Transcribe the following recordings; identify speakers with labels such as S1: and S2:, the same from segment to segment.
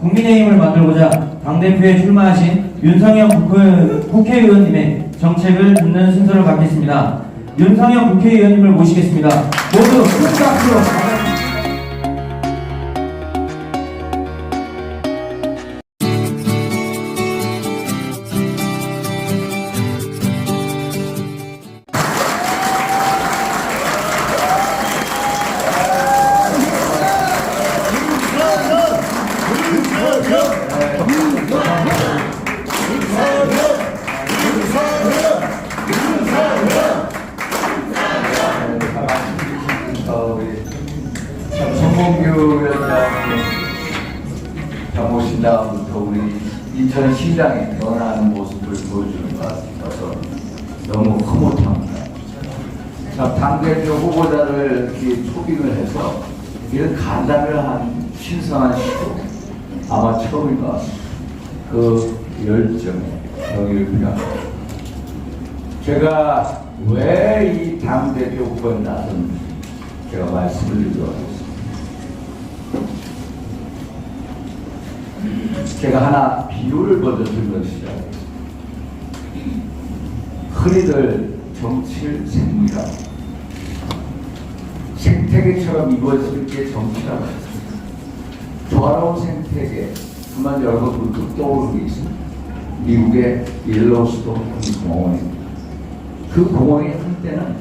S1: 국민의힘을 만들고자 당대표에 출마하신 윤석열 국회의원님의 정책을 듣는 순서를 갖겠습니다. 윤석열 국회의원님을 모시겠습니다. 모두 큰 박수로
S2: 송봉규 위원장님 모신 다음부터 우리 인천시장에 변화하는 모습을 보여주는 것 같아서 너무 흐뭇합니다. 당대표 후보자를 이렇게 초빙을 해서 이런 간담회를 한 신성한 시도 아마 처음인 것 같습니다. 그 열정, 여기를 표현합니다. 제가 왜 이 당대표 후보에 나섰는지 제가 말씀을 드리도록 하겠습니다. 제가 하나 비유를 먼저 들면 시작하겠습니다. 흔히들 정치를 생물이라고, 생태계처럼 이루어질 게 정치라고 했습니다. 조화로운 생태계, 한마디로 여러분 문득 떠오르는 게 있습니다. 미국의 옐로우스톤 공원입니다. 그 공원이 한때는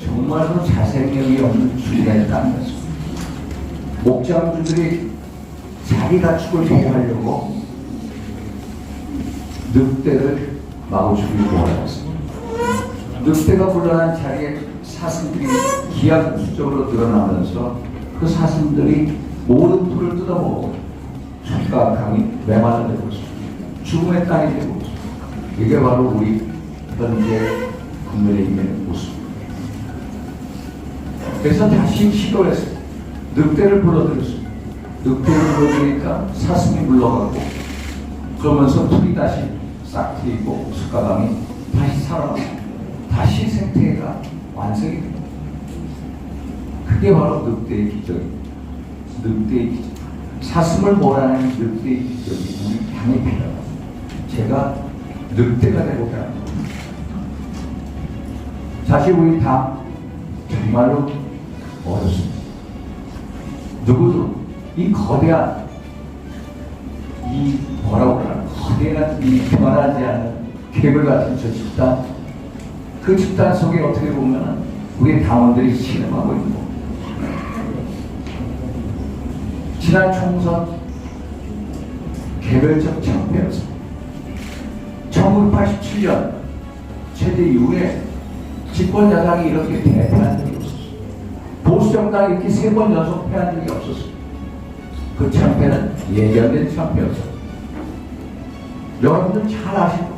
S2: 정말로 자생력이 없는 주가 있다는 것입니다. 목장주들이 자기 가축을 보호하려고 늑대를 마구 죽이고 하였습니다. 늑대가 물러난 자리에 사슴들이 기하급수적으로 늘어나면서 그 사슴들이 모든 풀을 뜯어먹고 숲과 강이 메마르게 되고 있습니다. 죽음의 땅이 되고 있습니다. 이게 바로 우리 현재 국민의힘의 모습입니다. 그래서 다시 시도했습니다. 늑대를 불러들였습니다. 늑대를 불러들이니까 사슴이 물러가고 그러면서 풀이 다시 싹 트이고 숲과 강이 다시 살아나고 다시 생태계가 완성이 됩니다. 그게 바로 늑대의 기적입니다. 늑대의 기적. 사슴을 몰아내는 늑대의 기적이 우리 당에 필요합니다. 제가 늑대가 되고자 합니다. 사실 우리 당 정말로 어렵습니다. 누구도 이 거대한 이 뭐라고 그러나 거대한 이 변하지 않는 괴물 같은 저 집단, 그 집단 속에 어떻게 보면 우리 당원들이 실험하고 있는 겁니다. 지난 총선 개별적 참패였습니다. 1987년 체제 이후에 집권 야당이 이렇게 대패한 적이 없었어요. 보수 정당이 이렇게 3번 연속 패한 적이 없었어요. 그 참패는 예견된 참패였어요. 여러분들 잘 아시고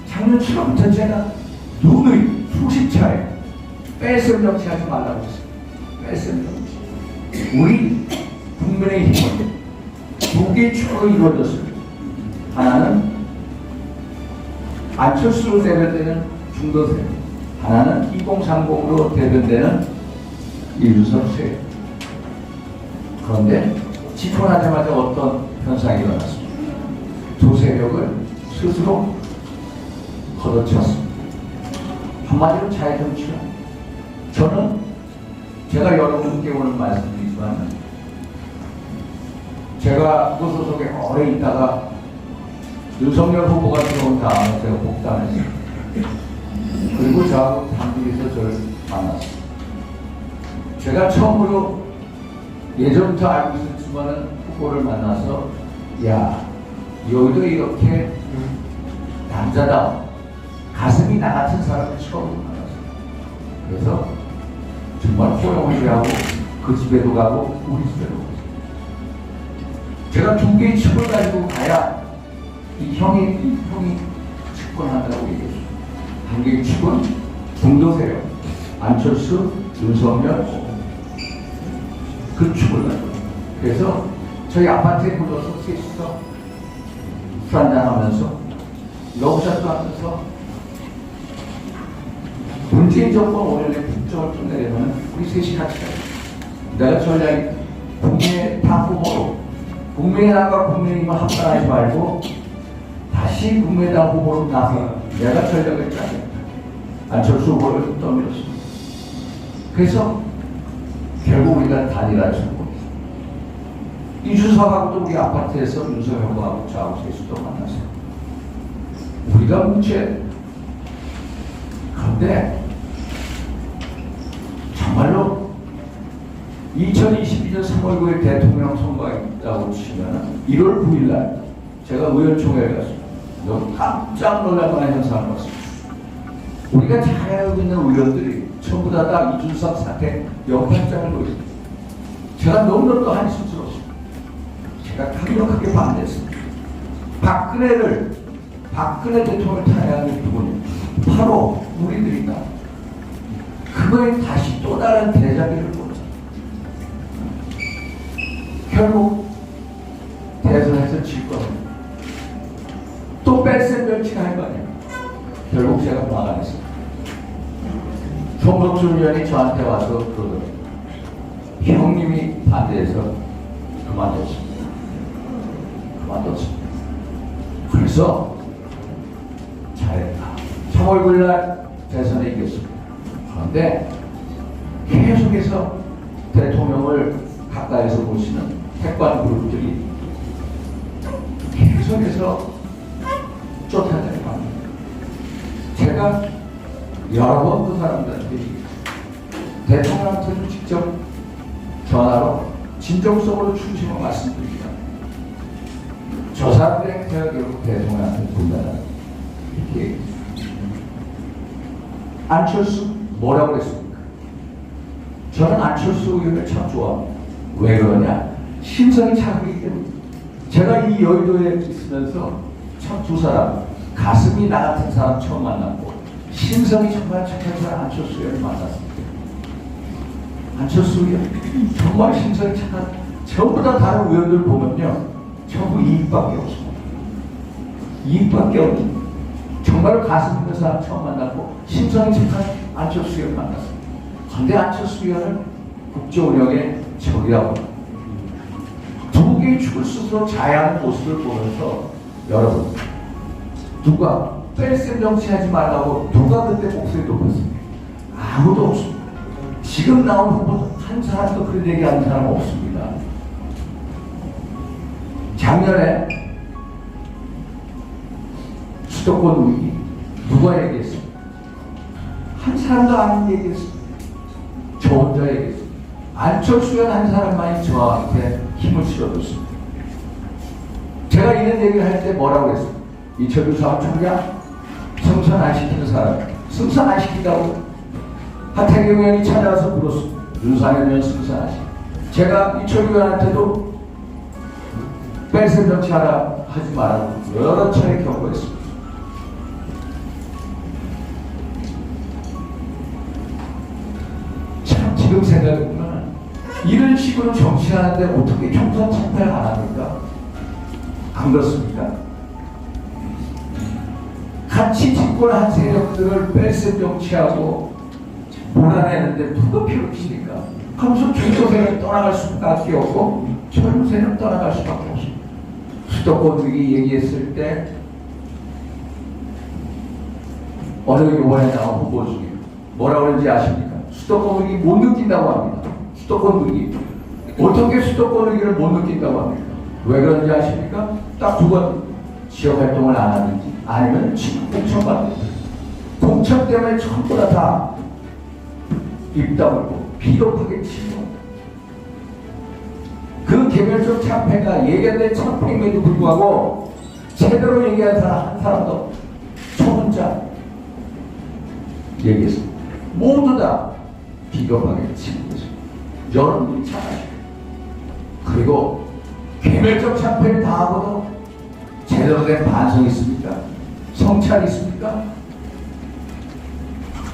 S2: 작년 7월부터 제가 누누이 수십 차례 뺄셈 정치하지 말라고 했어요. 뺄셈 정치. 우리 국민의힘은 두 개의 축으로 이루어졌습니다. 하나는 안철수로 대변되는 중도세, 하나는 2030으로 대변되는 윤석열. 그런데 집권하자마자 어떤 현상이 일어났습니다. 두 세력을 스스로 걷어찼습니다. 한마디로 자유정치가. 저는 제가 여러분께 오늘 말씀드리지만 제가 그 소속에 오래 있다가 윤석열 후보가 들어온 다음에 제가 복당했습니다. 그리고 저하고 단둘이서 저를 만났습니다. 제가 처음으로 예전부터 알고 있었지만 후보를 만나서 야, 여기도 이렇게 남자다, 가슴이 나 같은 사람을 처음 만났어요. 그래서 정말 호영을 하고 그 집에도 가고 우리 집에도 가고 제가 두 개의 축을 가지고 가야 이 형이 집권한다고 얘기했어요. 한 개의 축은 중도세력, 안철수, 윤석열 그 축을 가지고. 그래서 저희 아파트에 불러서 셋이서 술 한잔하면서 러브샷도 하면서 문재인 정권 5년에 국정을 끝내려면 우리 셋이 같이 가요. 내가 전략 국민의 당 후보로 국민의당과 국민의힘을 합당하지 말고 다시 국민의당 후보로 나서 내가 전략을 짜겠다. 안철수 후보를 떠밀었습니다. 그래서 결국 우리가 단일화成功. 이준석하고도 우리 아파트에서 윤석열 후보하고 저하고 셋이도 만났어요. 우리가 문제. 그런데 정말로 2022년 3월 9일 대통령 선거가 있다고 치면 1월 9일 날 제가 의원총회에 갔습니다. 너무 깜짝 놀랄 만한 현상을 봤습니다. 우리가 잘 알고 있는 의원들이 전부 다 이준석 사태 역할장을 보였습니다. 제가 너무너무 한심스러웠습니다. 제가 강력하게 반대했습니다. 박근혜 대통령을 탄핵하는 누구냐? 바로 우리들이다. 그거에 다시 또 다른 대자비를 보자. 결국 대선에서 질 겁니다. 또 뺄셈 별치가 할 거 아니에요. 결국 제가 막아냈습니다. 송덕준 의원이 저한테 와서 그러더라고요. 형님이 반대해서 그만뒀습니다. 그래서 잘했다. 3월 9일 날 대선에 이겼습니다. 그런데 계속해서 대통령을 가까이서 보시는 택관 그룹들이 계속해서 쫓아다니고 합니다. 제가 여러 번 그 사람들한테 대통령한테도 직접 전화로 진정성으로 충심을 말씀드립니다. 저 사람들의 행태가 결국 대통령한테 본다는 이렇게 얘기했습니다. 안철수 뭐라고 그랬습니까? 저는 안철수 의원을 참 좋아합니다. 왜 그러냐? 심성이 착하기 때문에. 제가 이 여의도에 있으면서 참 두 사람, 가슴이 나 같은 사람 처음 만났고 심성이 정말 착한 사람 안철수 의원을 만났습니다. 안철수 의원 정말 심성이 착한, 전부 다 다른 의원들 보면요 전부 이익밖에 없습니다. 이익밖에 없는 정말 가슴 있는 사람 처음 만났고 심성이 착한 안철수 의원 만났습니다. 그런데 안철수 의원은 국정운영의 적이라고 두 개의 축을 스스로 자해하는 모습을 보면서 여러분 누가 뺄셈 정치하지 말라고 누가 그때 목소리 높였습니까? 아무도 없습니다. 지금 나온 후보 한 사람도 그런 얘기하는 사람 없습니다. 작년에 수도권 위기 누가 얘기했습니까? 한 사람도 안 얘기했습니다. 저 혼자 얘기했습니다. 안철수 의원 한 사람만이 저한테 힘을 실어줬습니다. 제가 이런 얘기를 할 때 뭐라고 했습니까? 이철규 사무총장 승선 안 시키는 사람, 승선 안 시킨다고 하태경 의원이 찾아와서 물었습니다. 윤상현 의원 승선하시. 제가 이철규 의원한테도 뺄셈 정치하라 하지 말라고 여러 차례 경고했습니다. 참 지금 생각해보면 이런 식으로 정치하는데 어떻게 총선 참패를 안 합니까? 안 그렇습니까? 같이 집권한 세력들을 뺄셈 정치하고 몰아내는데 누가 필요하십니까? 하면서 중도 세력 떠나갈 수밖에 없고 젊은 세력 떠나갈 수밖에 없습니다. 수도권 위기 얘기했을 때 어느 이번에 나온 후보 중에 뭐라고 그러는지 아십니까? 수도권 위기 못 느낀다고 합니다. 수도권 위기. 어떻게 수도권 위기를 못 느낀다고 합니까? 왜 그런지 아십니까? 딱 두 번 지역 활동을 안 하는지 아니면 지금 공천 받는 공천 때문에 전부 다 입 다물고 비겁하게 치고 그 개별적 참패가 예견된 참패임에도 불구하고 제대로 얘기한 사람 한 사람도 저 혼자 얘기했습니다. 모두 다 비겁하게 치고 있습니다. 여러분들이 잘 아시고 그리고 개별적 참패를 당하고도 제대로 된 반성이 있습니까? 성찰이 있습니까?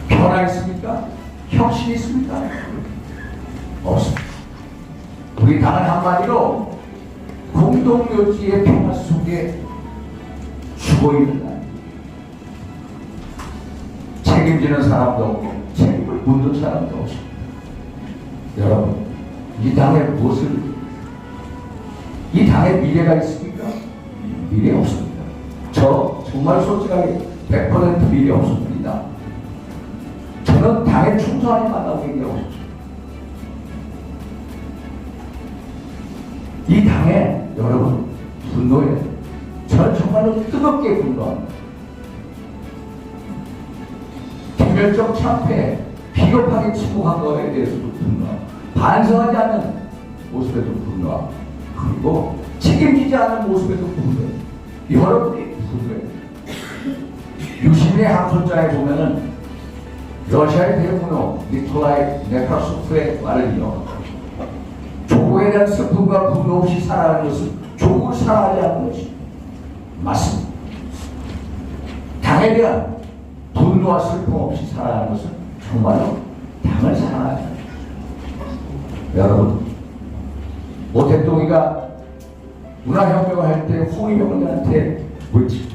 S2: 변화 있습니까? 혁신이 있습니까? 없습니다. 우리 당은 한마디로 공동묘지의 평화 속에 죽어있는 날. 책임지는 사람도 없고 책임을 묻는 사람도 없습니다. 여러분 이 당에 무엇을 이 당에 미래가 있습니까? 미래 없습니다. 저 정말 솔직하게 100% 미래 없습니다. 저는 당에 충성하지 말라고 얘기하고 싶습니다. 이 당에 여러분 분노해. 저는 정말로 뜨겁게 분노합니다. 개별적 참패, 비겁하게 침묵한 것에 대해서도 분노하고, 반성하지 않는 모습에도 분노하고, 그리고 책임지지 않는 모습에도 분노해요. 여러분이 분노해요. 유시민의 항소장에 보면은 러시아의 대문호 니콜라이 네크라소프의 말을 이어 조국에 대한 슬픔과 분노 없이 살아가는 것은 조국을 사랑하지 않는 것이 맞습니다. 당에 대한 분노와 슬픔 없이 살아가는 것은 정말로 당을 사랑하지 않는 것입니다. 여러분, 모택동이가 문화혁명을 할 때 홍위병들한테 묻지,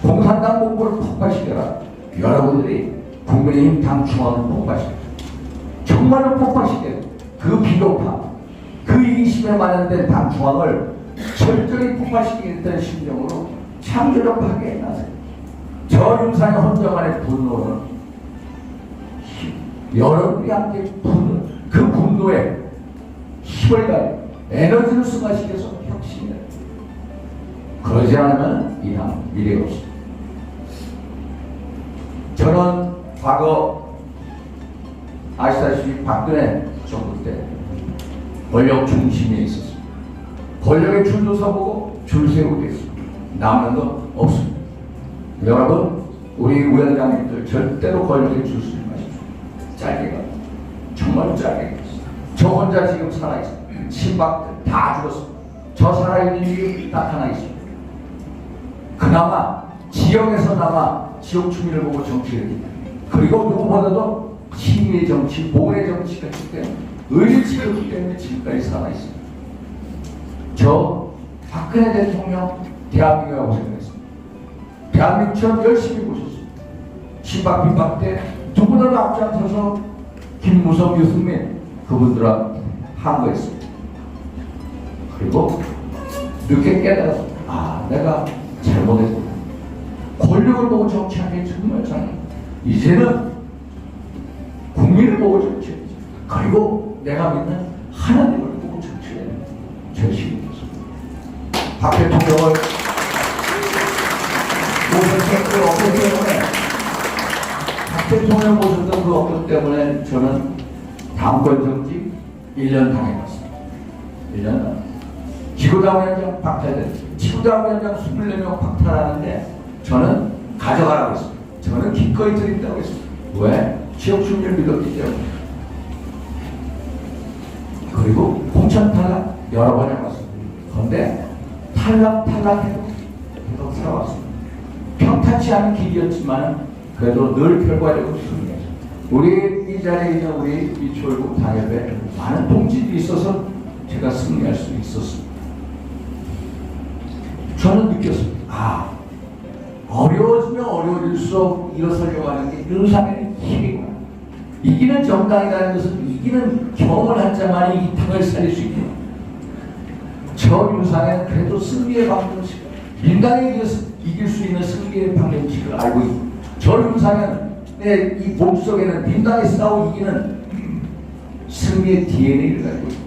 S2: 공산당 공부를 폭파시켜라. 여러분들이 국민의힘 당 중앙을 폭파시켜, 정말로 폭파시켜 그 비겁함, 그 이기심에 만연된 당 중앙을 철저히 폭파시키겠다는 심정으로 창조적 파괴에 나서요. 저 윤상의 헌정안의 분노는 여러분이 함께 분노, 그 분노에 힘을 가요. 에너지를 승화시켜서 혁신을. 그러지 않으면 이 당 미래가 없습니다. 저는 과거 아시다시피 박근혜 정부 때 권력 중심에 있었습니다. 권력의 줄도 서보고 줄 세우고 있습니다. 남는 거 없습니다. 여러분, 우리 위원장님들 절대로 권력에 줄 서지 마십시오. 짧게 가. 정말 짧게 가. 저 혼자 지금 살아있습니다. 친박들 다 죽었습니다. 저 살아있는 이유 딱 하나 있습니다. 그나마 지역에서나마 지역 주민을 보고 정치를 했기 때문에, 그리고 누구보다도 시민의 정치, 모의 정치가 있기 때문에, 의리치기 때문에 지금까지 살아있습니다. 저 박근혜 대통령 대한민국이라고 생각했습니다. 대한민국처럼 열심히 보셨습니다. 친박 빈박 때 누구보다도 앞장서서 김무성, 유승민 그분들하고 항거했습니다. 그리고 늦게 깨달아서 내가 잘못했구나. 권력을 보고 정치하는 게 정말 잘해. 이제는 국민을 보고 정치해야지. 그리고 내가 믿는 하나님을 보고 정치해야 돼. 절실히 됐습니다. 박 대통령을 모셨던 그 어깨 때문에, 박 대통령을 모셨던 그 어깨 때문에 저는 당권 정지 1년 당해봤습니다. 1년 지구당위원장 박탈됐어요. 지구당위원장 24명 박탈하는데 저는 가져가라고 했습니다. 저는 기꺼이 드린다고 했습니다. 왜? 지역 주민을 믿었기 때문에. 그리고 공천 탈락 여러 번 해봤습니다. 그런데 탈락해도 계속 살아왔습니다. 평탄치 않은 길이었지만 그래도 늘 결과적으로 승리했습니다. 우리 이 자리에 있는 우리 이철국 당협에 많은 동지들이 있어서 제가 승리할 수 있었습니다. 저는 느꼈습니다. 어려워지면 어려워질수록 일어서려고 하는 게 윤상의 힘이구나. 이기는 정당이라는 것은 이기는 경험을 한 자만이 이 당을 살릴 수 있구나. 저 윤상은 그래도 승리의 방정식, 민당에 이길 수 있는 승리의 방정식을 알고 있고, 저 윤상은 내 이 몸속에는 민당에 싸워 이기는 승리의 DNA를 가지고 있고,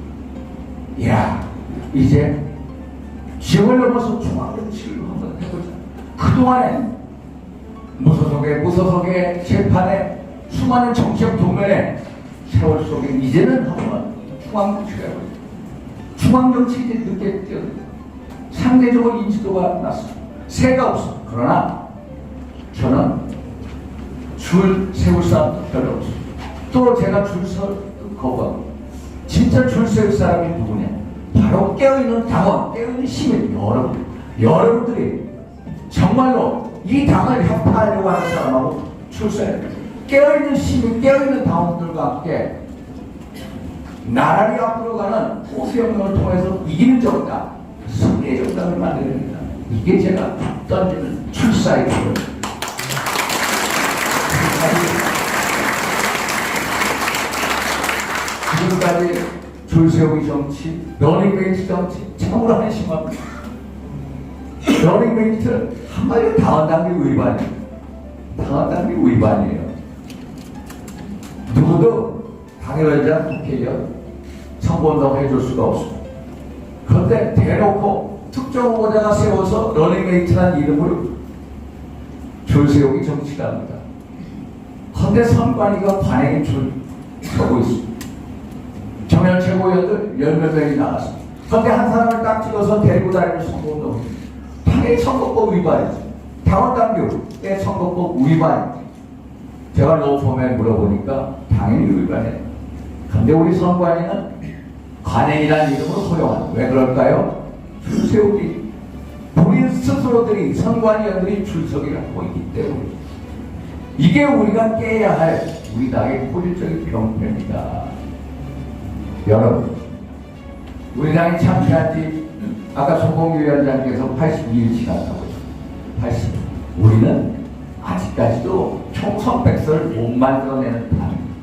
S2: 이제 지역을 넘어서 중앙정치를 한번 해보자. 그동안에 무소속의 재판에 수많은 정치적 동면에 세월 속에 이제는 한번 중앙정치가 해보자. 중앙정치 이제 늦게 뛰어듭니다. 상대적으로 인지도가 났습니다. 새가 없습니다. 그러나 저는 줄 세울 사람도 별로 없습니다. 또 제가 줄 서 거부하고, 진짜 줄 세울 사람이 누구냐? 바로 깨어있는 당원, 깨어있는 시민 여러분들이 정말로 이 당을 협파하려고 하는 사람하고 출세해야 됩니다. 깨어있는 시민, 깨어있는 당원들과 함께 나라를 앞으로 가는 호수혁명을 통해서 이기는 정당, 승리의 정당을 만들어야 됩니다. 이게 제가 던지는 출사의 길입니다. 지금까지 줄 세우기 정치, 러닝베이스 정치, 참으로 한심합니다. 러닝메이트 한마디로 당한다는 게 위반이에요. 당한다는 게 위반이에요. 누구도 당협위원장, 국회의원 선거운동 해줄 수가 없습니다. 그런데 대놓고 특정 후보자가 세워서 러닝메이트라는 이름으로 줄 세우기 정치가입니다. 그런데 선관위가 관행에 줄 서고 있습니다. 정연 최고위원들 10몇 명이 나갔습니다. 그런데 한 사람을 딱 찍어서 데리고 다니는 선거운동, 당연히 선거법 위반이죠. 당원당규의 선거법 위반입니다. 제가 로펌에 물어보니까 당연히 위반해요. 그런데 우리 선관위는 관행이라는 이름으로 허용합니다. 왜 그럴까요? 줄 세우기. 본인 스스로들이, 선관위원들이 줄서기를 하고 있기 때문에. 이게 우리가 깨야 할 우리 당의 본질적인 병폐입니다. 여러분, 우리 당이 참여한 지 아까 송봉규 위원장께서 82일 지났다고 했죠. 80. 우리는 아직까지도 총선백서를 못 만들어내는 당입니다.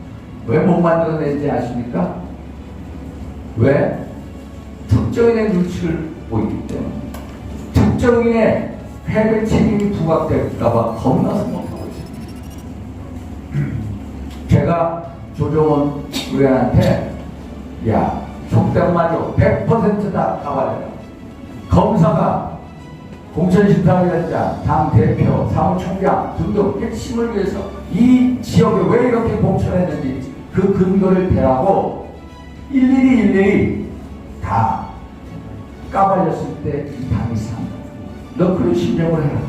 S2: 왜 못 만들어내는지 아십니까? 왜? 특정인의 눈치를 보이기 때문에. 특정인의 패배 책임이 부각될까봐 겁나서 못하고 있습니다. 제가 조정원 의원한테 야, 속담마저 100%다 까발려라. 검사가 공천심사위원장, 당대표, 사무총장 등등 핵심을 위해서 이 지역에 왜 이렇게 공천했는지 그 근거를 대라고 일일이 다 까발렸을 때 이 당이 상. 너 그런 심정을 해라.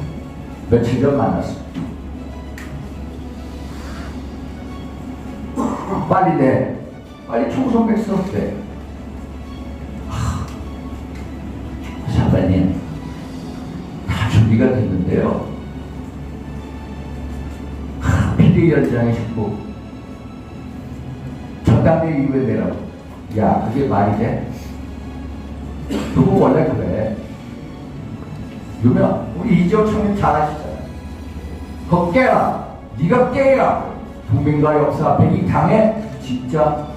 S2: 며칠 전 만났습니다. 빨리 총선백서 때. 사관님, 다 준비가 됐는데요. 비대위원장의 신부 전당대 이후에 내라고. 야, 그게 말이 돼? 누구 원래 그래. 유명 우리 이재호 총리 잘 아시잖아요. 그거 깨라. 네가 깨야 국민과 역사 앞에 이 당에 진짜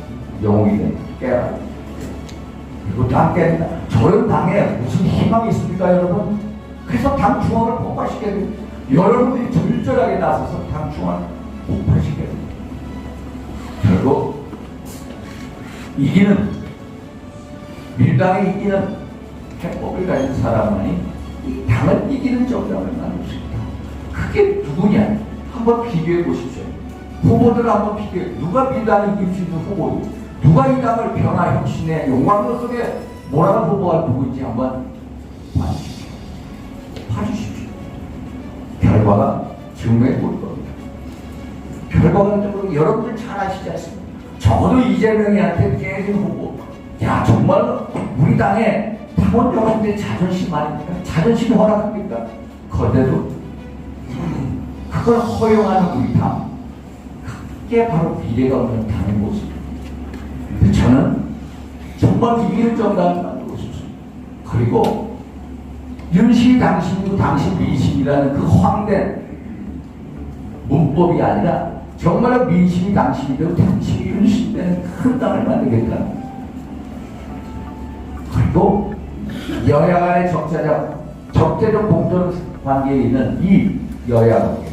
S2: 영웅이 된다. 깨라. 그리고 당 깬다. 저런 당에 무슨 희망이 있습니까, 여러분? 그래서 당 중앙을 폭파시켜야 됩니다. 여러분들이 절절하게 나서서 당 중앙을 폭파시켜야 됩니다. 결국 이기는, 민주당이 이기는 해법을 가진 사람만이 이 당을 이기는 정당을 만들 수 있다. 그게 누구냐? 한번 비교해 보십시오. 후보들을 한번 비교해. 누가 민주당을 이길 수 있는 후보인지, 누가 이 당을 변화 혁신의 용광로 속에 몰아간 후보가 누구인지 한번 봐주십시오. 봐주십시오. 결과가 증명해 볼 겁니다. 결과적으로 여러분들 잘 아시지 않습니까? 적어도 이재명이한테 깨진 후보. 야, 정말로 우리 당의 당원 여러분들의 자존심 아닙니까? 자존심 허락합니까? 그런데도 그걸 허용하는 우리 당. 그게 바로 미래가 없는 당의 모습입니다. 저는 정말 이기는 정당을 만들고 싶습니다. 그리고 윤심이 당신이고 당신 민심이라는 그 황된 문법이 아니라 정말로 민심이 당신이고 당신이 윤심되는 큰 당을 만들겠다. 그리고 여야 간의 적대적 공존 관계에 있는 이 여야 관계,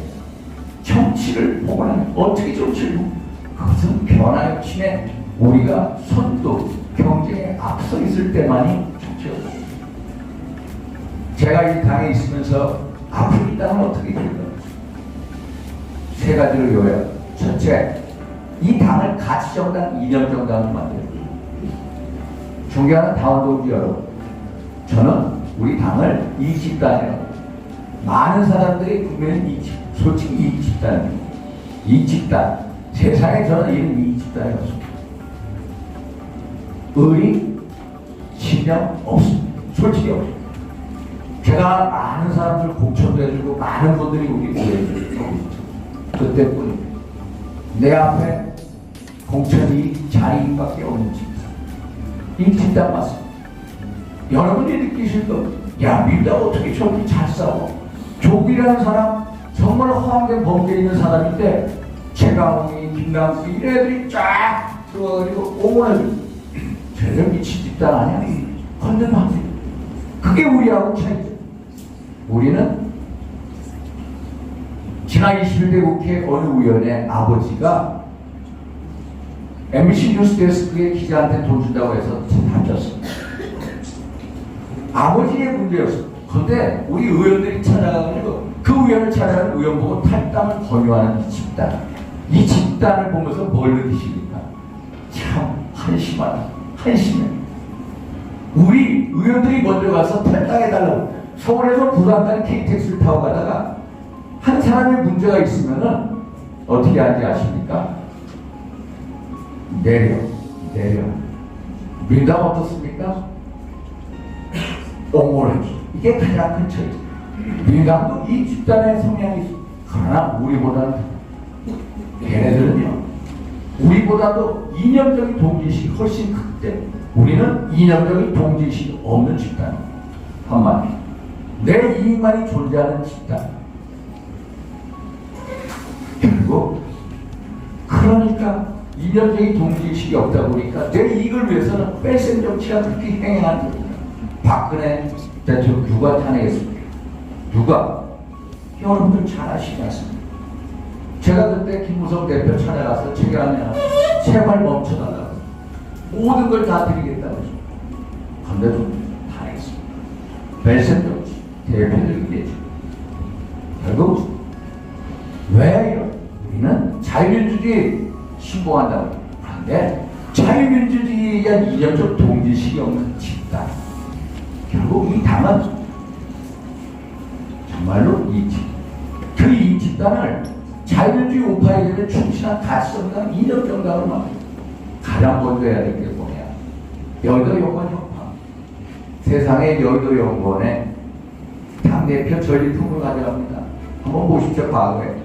S2: 정치를 복원하는, 어떻게 정치를 복원하는, 그것은 변화 혁신에 우리가 선도 경쟁에 앞서 있을 때만이 정치가 됩니다. 제가 이 당에 있으면서 앞으로 이 당은 어떻게 될까? 세 가지를 요약. 첫째, 이 당을 가치정당, 이념정당으로 만들어요. 존경하는 당원들 여러분, 저는 우리 당을 이 집단이라고. 많은 사람들이 분명히 솔직히 이 집단입니다. 이 집단. 세상에 저는 이런 이 집단이 없습니다. 의리, 신념 없습니다. 솔직히 없습니다. 제가 많은 사람들 공천도 해주고 많은 분들이 우리 모여주고 그때뿐입니다. 내 앞에 공천이 자리밖에 없는 집단. 이 집단 맞습니다. 여러분이 느끼실 겁니다. 야, 민주당 어떻게 저렇게 잘 싸워? 조국이라는 사람, 정말 허황된 범죄에 있는 사람인데 최강욱이, 김남수 이런 애들이 쫙 들어가가지고 옹호해줍니다. 쟤들 미친 집단 아니야? 헌데도 안 돼. 그게 우리하고 차이죠. 우리는 지난 21대 국회 어느 의원의 아버지가 MBC 뉴스 데스크의 기자한테 돈 준다고 해서 다쳤습니다. 아버지의 문제였어. 그런데 우리 의원들이 찾아가가지고 그 의원을 찾아가는 의원 보고 탈당을 권유하는 이 집단. 이 집단을 보면서 뭘 느끼십니까? 참 한심하다. 한심해. 우리 의원들이 먼저 가서 탈당해달라고 서울에서 부산까지 KTX를 타고 가다가 한 사람의 문제가 있으면은 어떻게 하는지 아십니까? 내려. 민당 어떻습니까? 옹호하기. 이게 가장 큰 차이죠. 민당도 이 집단의 성향이 있어. 그러나 우리보다는 걔네들은요. 우리보다도 이념적인 동지의식이 훨씬 크기 때문에 우리는 이념적인 동지의식이 없는 집단. 한마디. 내 이익만이 존재하는 집단. 그리고 그러니까 이념적인 동지의식이 없다 보니까 내 이익을 위해서는 뺄셈 정치가 그렇게 행해하는 겁니다. 박근혜 대통령 누가 탄핵했습니까? 누가? 여러분들 잘 아시지 않습니까? 제가 그때 김무성 대표 찾아가서 제가 제발 멈춰달라고 모든 걸 다 드리겠다고 했죠. 그런데 좀 탄핵했습니다. 뺄셈 정치 대표적인 예죠. 결국 왜 우리는 자유민주주의 신봉한다고 하는데 자유민주주의에 대한 이념적 동지식이 없는 집단. 결국 이 당은 정말로 이 집단을 자유민주주의 우파에게 충실한 가치정당 이념정당으로 만듭니다. 가장 먼저 해야 될 게 뭐냐? 여의도 연구원 협파. 세상의 여의도 연구원에 당대표 전리품을 가져갑니다. 한번 보십시오. 과거에.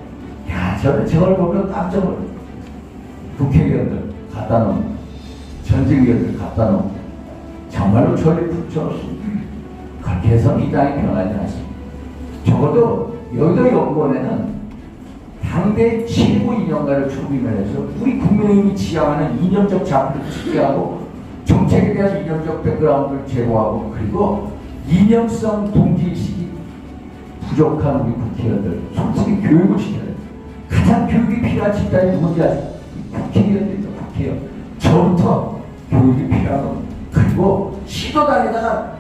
S2: 야, 저걸 보면 깜짝 놀라요. 국회의원들 갖다 놓은 전직 의원들 갖다 놓은 정말로 전리품 좋습니다. 그렇게 해서 이 당이 변하지 않습니다. 적어도 여의도 연구원에는 당대 최고 이념가를 초빙해서 우리 국민의힘이 지향하는 이념적 자부를 집계하고 정책에 대한 이념적 백그라운드를 제공하고 그리고 이념성 동지의식이 부족한 우리 국회의원들 솔직히 교육을 시켜야 돼요. 가장 교육이 필요한 집단이 누군지 아세요? 국회의원들이죠. 국회의원. 저부터 교육이 필요한 겁니다. 그리고 시도단에다가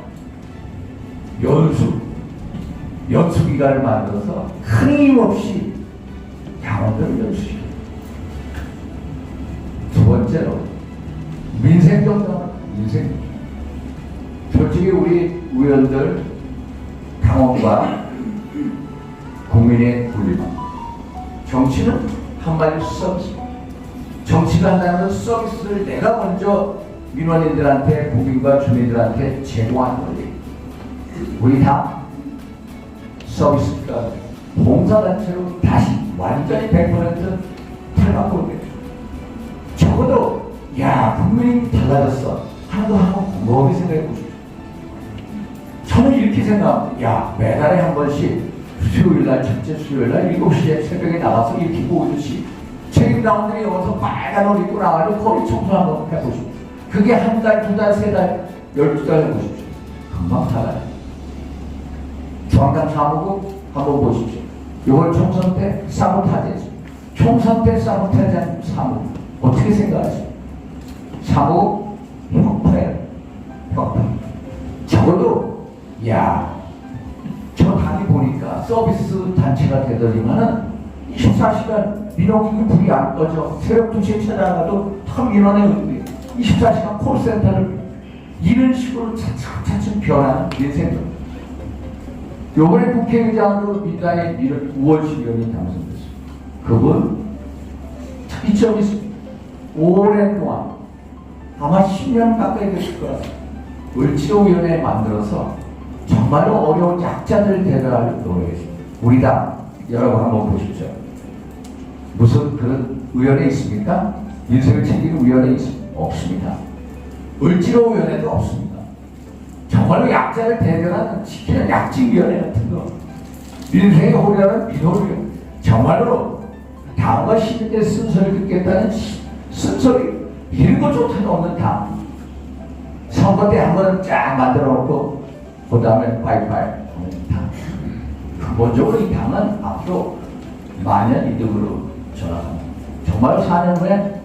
S2: 연수기관을 만들어서 끊임없이 당원들을 연수시켜요. 두 번째로 민생정당. 솔직히 우리 의원들 당원과 국민의 분리만. 정치는 한마디로 서비스. 정치가 한다는 서비스를 내가 먼저 민원인들한테 국민과 주민들한테 제공하는 거지. 우리 다 서비스가 봉사단체로 다시 완전히 100% 탈바꿈돼요. 적어도 야 국민이 달라졌어 하나도 한번 곰곰이 생각해보십시오. 저는 이렇게 생각합니다. 야 매달에 한 번씩 수요일날 첫째 수요일날 7시에 새벽에 나가서 이렇게 보듯이 책임당원들이 여기서 빨간 옷 입고 나가지고 거리 청소 한번 해보십시오. 그게 한 달, 두 달, 세 달, 12달 해보십시오. 금방 달라요. 중앙당 사무국 한번 보십시오. 이번 총선 때 사무타제죠. 총선 때 사무타제한 사무 어떻게 생각하세요? 사무 혁파예요. 혁파. 적어도 저 당이 보니까 서비스 단체가 되더니만은 24시간 민원기 불이 안 꺼져. 새벽 2시에 찾아가도 다 민원에 응대. 24시간 콜센터를 이런 식으로 차츰차츰 변하는 민생적. 요번에 국회의장으로 민주당의 우원식 의원이 당선됐어요. 그분 특이점이 있습니다. 오랫동안 아마 10년 가까이 됐을 거라 을지로위원회 만들어서 정말로 어려운 약자들 대변하는 노력했습니다. 우리 당 여러분 한번 보십시오. 무슨 그런 위원회 있습니까? 민생을 챙기는 위원회 있습니까? 없습니다. 을지로위원회도 없습니다. 정말로 약자를 대변하는 지키는 약직위원회 같은 거. 민생의 호리라는 민호위원회. 정말로 당과 시민의 순서를 듣겠다는 순서를 이런 것조차도 없는 당. 선거 때 한 번 쫙 만들어 놓고 그 다음에 바이바이. 근본적으로 이 당은 앞으로 만년 이득으로 전환합니다. 정말 4년 후에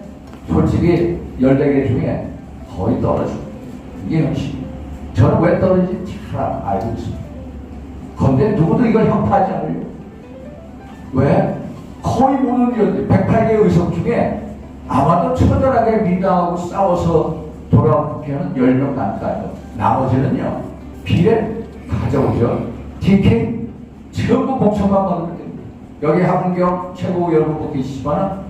S2: 솔직히 14개 중에 거의 떨어집니다. 이게 현실입니다. 저는 왜 떨어지는지 잘 알고 있습니다. 그런데 누구도 이걸 협파하지 않아요. 왜? 거의 모든 의원들, 108개 의석 중에 아마도 처절하게 민당하고 싸워서 돌아온 국회의원은 10명 남까지요. 나머지는요, 비례 가져오죠. DK 전부 공천만 받으면 됩니다. 여기 하문경 최고위원 후보 계시지만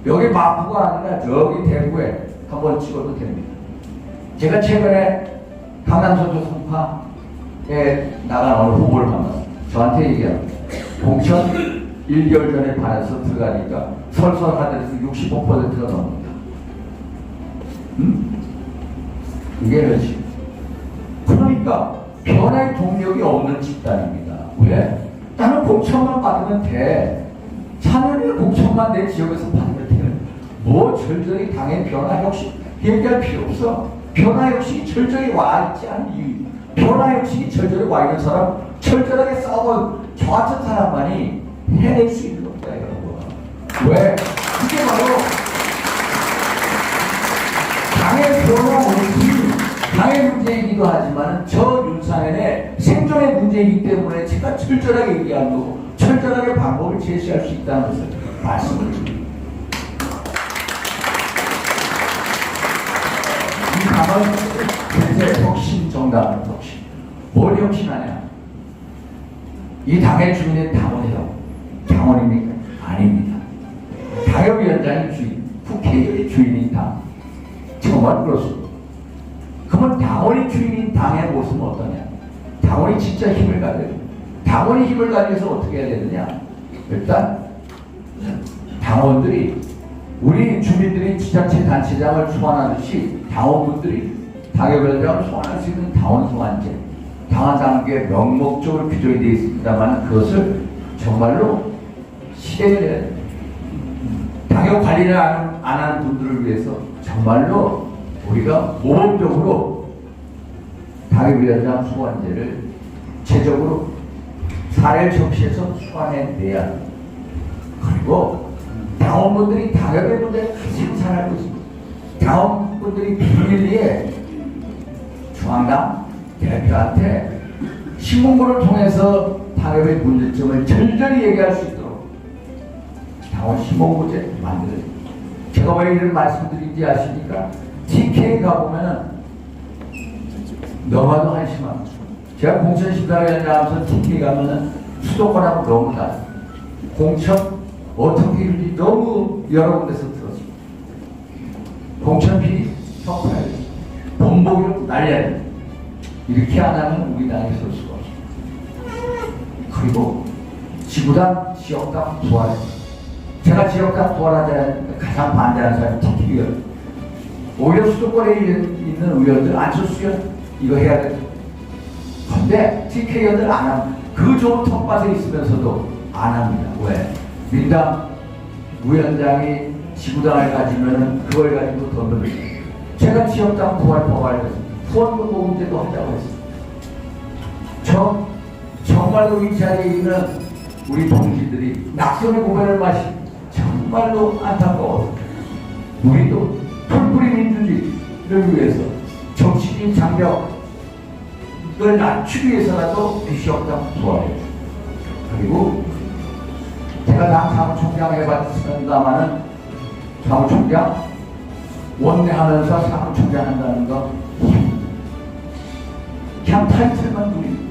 S2: 여기 마포가 아니라 저기 대구에 한번 찍어도 됩니다. 제가 최근에 강남선조 송파에 나간 어느 후보를 만났습니다. 저한테 얘기합니다. 공천 1개월 전에 반해서 들어가니까 설설하더라도 65%가 넘습니다. 이게 그렇지. 그러니까 변화의 동력이 없는 집단입니다. 왜? 나는 공천만 받으면 돼. 4년에 공천만 내 지역에서 받으면 되는. 뭐 절절히 당의 변화 역시 얘기할 필요 없어. 변화 역시 절절히 와 있지 않은 이유. 변화 역시 절절히 와 있는 사람, 철저하게 싸워 저 같은 사람만이 해낼 수 있는 겁니다, 여러분. 왜? 이게 바로 당의 변화 원칙, 당의 문제이기도 하지만 저 윤상현의 생존의 문제이기 때문에 제가 철저하게 얘기한 거고 철저하게 방법을 제시할 수 있다는 것을 말씀을 드립니다. 이 당은 대세 혁신 정당은 혁신. 뭘 혁신하냐? 이 당의 주인은 당원이라고. 당원입니까? 아닙니다. 당협위원장이 주인, 국회의원이 주인인 당. 정말 그렇습니다. 그러면 당원이 주인인 당의 모습은 어떠냐? 당원이 진짜 힘을 가져야 됩니다. 당원이 힘을 가져서 어떻게 해야 되느냐? 일단 당원들이 우리 주민들이 지자체 단체장을 소환하듯이 당원분들이 당협위원장을 소환할 수 있는 당원 소환제, 당원 단계 명목적으로 규정이 되어 있습니다만 그것을 정말로 실행을 해야 됩니다. 당협 관리를 안 하는 분들을 위해서 정말로 우리가 모범적으로 당협위원장 소환제를 제적으로 사례를 적시해서 소환해내야 합니다. 그리고 당원분들이 당협의 문제를 가장 잘 알고 있습니다. 당원분들이 비밀리에 중앙당 대표한테 신문고를 통해서 당협의 문제점을 절절히 얘기할 수 있도록 당원 신문고제 만들어야 됩니다. 제가 왜 이런 말씀드린지 아십니까? TK 가보면은 너무나도 한심합니다. 제가 공천심사위원장 하면서 TK 가면은 수도권하고 너무 달라요. 공천 어떻게 이런지 너무 여러 군데서 들었습니다. 공천 비리 혁파야 돼. 본보기로 날려야 돼. 이렇게 안 하면 우리 당에 설 수가 없습니다. 그리고 지구당, 지역당 부활해. 제가 지역당 부활하자는 가장 반대하는 사람이 TK거든요. 오히려 수도권에 있는 의원들 안철수 의원 이거 해야 돼. 근데 TK 의원들 안 합니다. 그 좋은 텃밭에 있으면서도 안 합니다. 왜? 민당 위원장이 지구당을 가지면은 그걸 가지고 더 늘어요. 제가 지역당 부활했습니다. 후원금 모금제도 하자고 했습니다. 정말로 이 자리에 있는 우리 동지들이 낙선의 고배를 마시 정말로 안타까워서 우리도 풀뿌리 민주주의를 위해서 정치적인 장벽을 낮추기 위해서라도 지역당 부활해요. 그리고 제가 당 사무총장 해봤습니다마는 사무총장 원내하면서 사무총장 한다는 거 그냥 타이틀만 누립니다.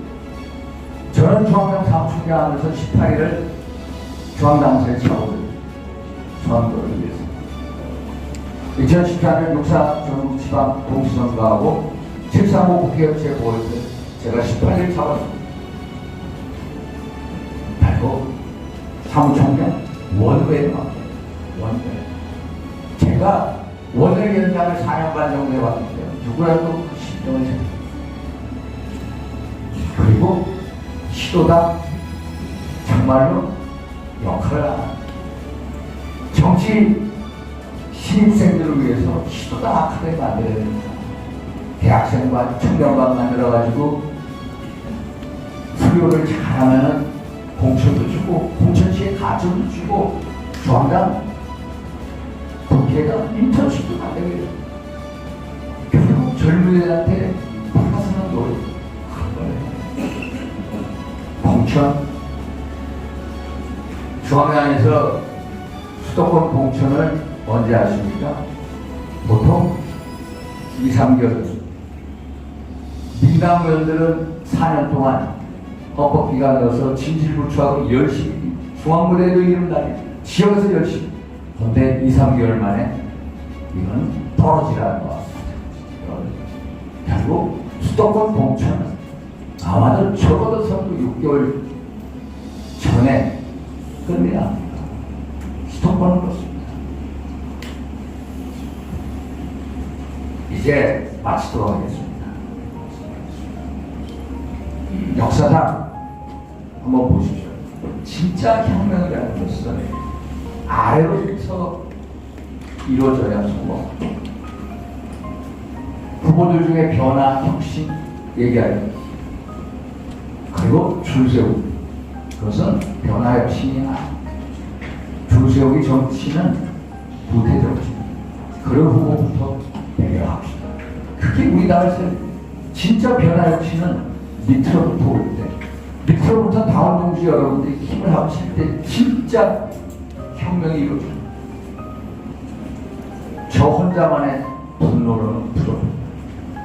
S2: 저는 중앙당 사무총장 하면서 18일을 중앙당사에 차오를 선거를 위해서 2014년 6.4 전국지방 동시선거하고 7.35 국회협체 보궐 때 제가 18일 차왔습니다. 그리고 사무총장 원외에 맡겨요. 원외. 제가 원외위원장을 4년 반 정도 해왔기 때문에 누구라도 신경을 줍니다. 그리고 시도당 정말로 역할을 안 합니다. 정치 신입생들을 위해서 시도당 아카데미 만들어야 됩니다. 대학생반, 청년반 만들어가지고 수료를 잘하면은 공천도 주고 공천시에 가점도 주고 중앙당 국회가 인턴십도 만들게 돼요. 결국 젊은이들한테 파산한 노래 한 거예요. 공천 중앙당에서 수도권 공천을 언제 하십니까? 보통 2, 3개월. 민당 의원들은 4년 동안 헌법기관에서 진실부추하고 열심히 중앙무대도 이름 날리 지역에서 열심히. 그런데 2, 3개월 만에 이건 떨어지라는 것 같습니다. 결국 수도권 공천은 아마도 적어도 선거 6개월 전에 끝내야 합니다. 수도권은 그렇습니다. 이제 마치도록 하겠습니다. 역사상 한번 보십시오. 진짜 혁명이라는 것은 아래로부터 이루어져야 성공. 후보들 중에 변화, 혁신 얘기하는 그리고 줄 세우기. 그것은 변화 혁신이 아닙니다. 줄 세우기 정치는 부대 정치입니다. 그런 후보부터 배려합시다. 그게 우리 나라에서 진짜 변화 혁신은 밑으로부터 올 때, 밑으로부터 다운 동지 여러분들이 힘을 합칠 때 진짜 혁명이 이루어집니다. 저 혼자만의 분노로는 부족합니다.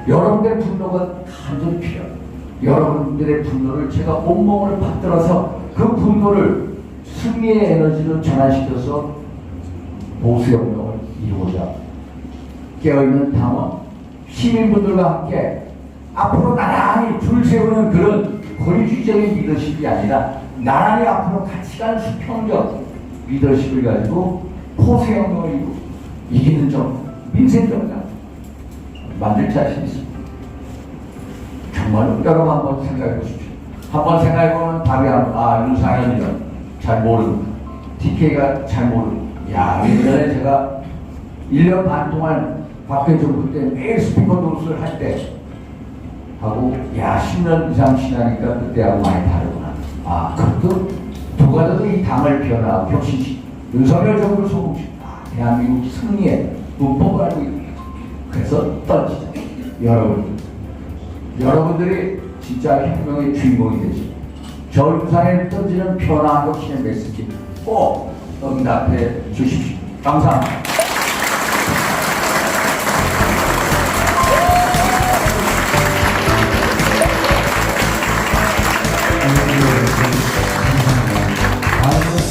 S2: 여러분들의 분노가 간절히 필요합니다. 여러분들의 분노를 제가 온몸을 받들어서 그 분노를 승리의 에너지로 전환시켜서 보수혁명을 이루고자 깨어있는 당원, 시민분들과 함께 앞으로 나란히 줄 세우는 그런 권위주의적인 리더십이 아니라 나란히 앞으로 같이 가는 수평적 리더십을 가지고 포수혁명을 이루고 이기는 좀 민생정당 만들 자신 있습니다. 정말 여러분 한번 생각해 보십시오. 한번 생각해 보면 답이 윤상현이는 잘 모르고 TK가 잘 모르고 예전에 제가 1년 반 동안 박근혜 정부 때 매일 스피커 노릇을 할 때 하고 10년 이상 지나니까 그때하고 많이 다르구나. 그것도 누가 더도 이 당을 변화하고 혁신시 윤석열 정부를 소금시 대한민국 승리의 문법을 알고 있다. 그래서 던지자. 여러분들이 진짜 혁명의 주인공이 되시. 저 윤상에 던지는 변화 혁신의 메시지 꼭 응답해 주십시오. 감사합니다.
S3: 다음은